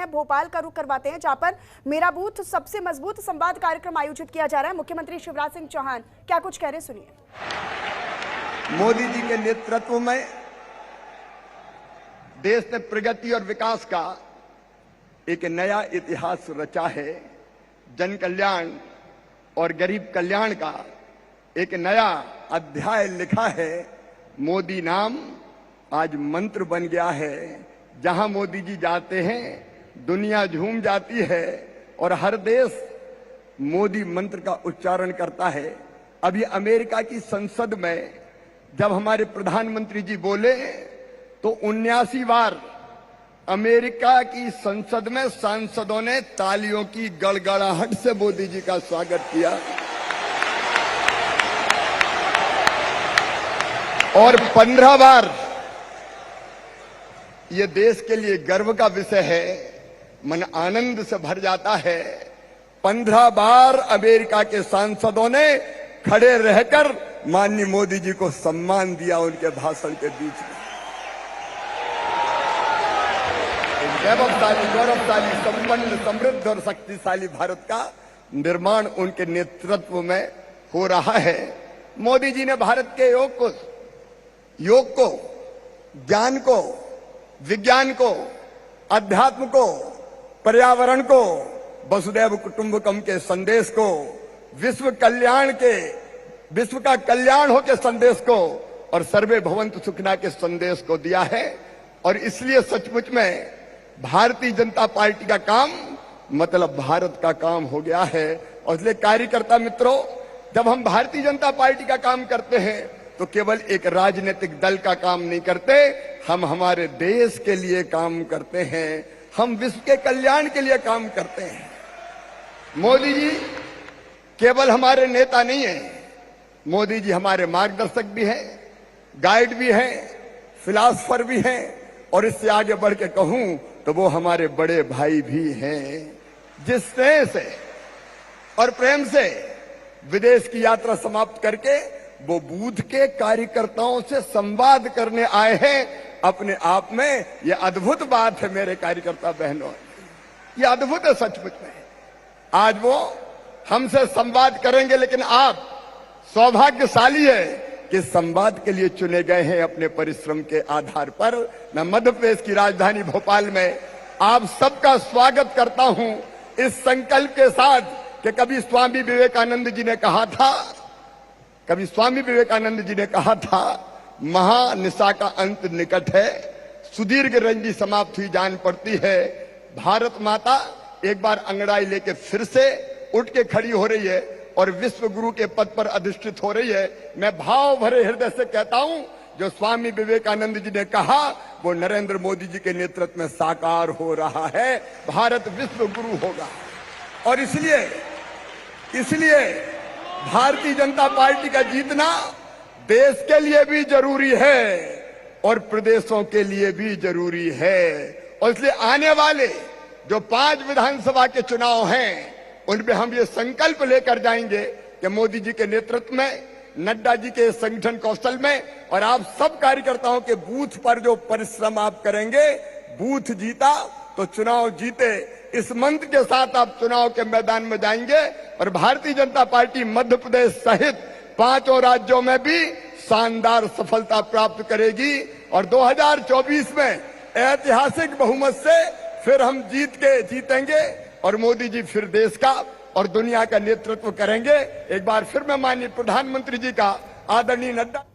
हैं, भोपाल का रुख करवाते हैं, जहां पर मेरा बूथ सबसे मजबूत संवाद कार्यक्रम आयोजित किया जा रहा है। मुख्यमंत्री शिवराज सिंह चौहान क्या कुछ कह रहे, सुनिए। मोदी जी के नेतृत्व में देश ने प्रगति और विकास का एक नया इतिहास रचा है। जन कल्याण और गरीब कल्याण का एक नया अध्याय लिखा है। मोदी नाम आज मंत्र बन गया है। जहां मोदी जी जाते हैं दुनिया झूम जाती है और हर देश मोदी मंत्र का उच्चारण करता है। अभी अमेरिका की संसद में जब हमारे प्रधानमंत्री जी बोले तो 79 बार अमेरिका की संसद में सांसदों ने तालियों की गड़गड़ाहट से मोदी जी का स्वागत किया और 15 बार, ये देश के लिए गर्व का विषय है, मन आनंद से भर जाता है। 15 बार अमेरिका के सांसदों ने खड़े रहकर माननीय मोदी जी को सम्मान दिया उनके भाषण के बीच में। वैभवशाली, गौरवशाली, संपन्न, समृद्ध और शक्तिशाली भारत का निर्माण उनके नेतृत्व में हो रहा है। मोदी जी ने भारत के योग को, ज्ञान को, विज्ञान को, अध्यात्म को, पर्यावरण को, वसुधैव कुटुंबकम के संदेश को, विश्व का कल्याण हो के संदेश को और सर्वे भवन्तु सुखिनः के संदेश को दिया है। और इसलिए सचमुच में भारतीय जनता पार्टी का काम मतलब भारत का काम हो गया है। और इसलिए कार्यकर्ता मित्रों, जब हम भारतीय जनता पार्टी का काम करते हैं तो केवल एक राजनीतिक दल का काम नहीं करते, हम हमारे देश के लिए काम करते हैं, हम विश्व के कल्याण के लिए काम करते हैं। मोदी जी केवल हमारे नेता नहीं है, मोदी जी हमारे मार्गदर्शक भी हैं, गाइड भी हैं, फिलॉसफर भी हैं और इससे आगे बढ़ के कहूं तो वो हमारे बड़े भाई भी हैं। जिस स्नेह से और प्रेम से विदेश की यात्रा समाप्त करके वो बूथ के कार्यकर्ताओं से संवाद करने आए हैं, अपने आप में ये अद्भुत बात है मेरे कार्यकर्ता बहनों, ये अद्भुत है सचमुच में। आज वो हमसे संवाद करेंगे, लेकिन आप सौभाग्यशाली है कि संवाद के लिए चुने गए हैं अपने परिश्रम के आधार पर। मैं मध्य प्रदेश की राजधानी भोपाल में आप सबका स्वागत करता हूं इस संकल्प के साथ कि कभी स्वामी विवेकानंद जी ने कहा था महानिशा का अंत निकट है, सुदीर्घ रंजी समाप्त हुई जान पड़ती है। भारत माता एक बार अंगड़ाई लेके फिर से उठ के खड़ी हो रही है और विश्व गुरु के पद पर अधिष्ठित हो रही है। मैं भाव भरे हृदय से कहता हूं, जो स्वामी विवेकानंद जी ने कहा वो नरेंद्र मोदी जी के नेतृत्व में साकार हो रहा है। भारत विश्व गुरु होगा और इसलिए भारतीय जनता पार्टी का जीतना देश के लिए भी जरूरी है और प्रदेशों के लिए भी जरूरी है। और इसलिए आने वाले जो 5 विधानसभा के चुनाव हैं उनमें हम ये संकल्प लेकर जाएंगे कि मोदी जी के नेतृत्व में, नड्डा जी के संगठन कौशल में और आप सब कार्यकर्ताओं के बूथ पर जो परिश्रम आप करेंगे, बूथ जीता तो चुनाव जीते, इस मंत्र के साथ आप चुनाव के मैदान में जाएंगे और भारतीय जनता पार्टी मध्य प्रदेश सहित 5 राज्यों में भी शानदार सफलता प्राप्त करेगी और 2024 में ऐतिहासिक बहुमत से फिर हम जीतेंगे और मोदी जी फिर देश का और दुनिया का नेतृत्व करेंगे। एक बार फिर मैं माननीय प्रधानमंत्री जी का, आदरणीय नड्डा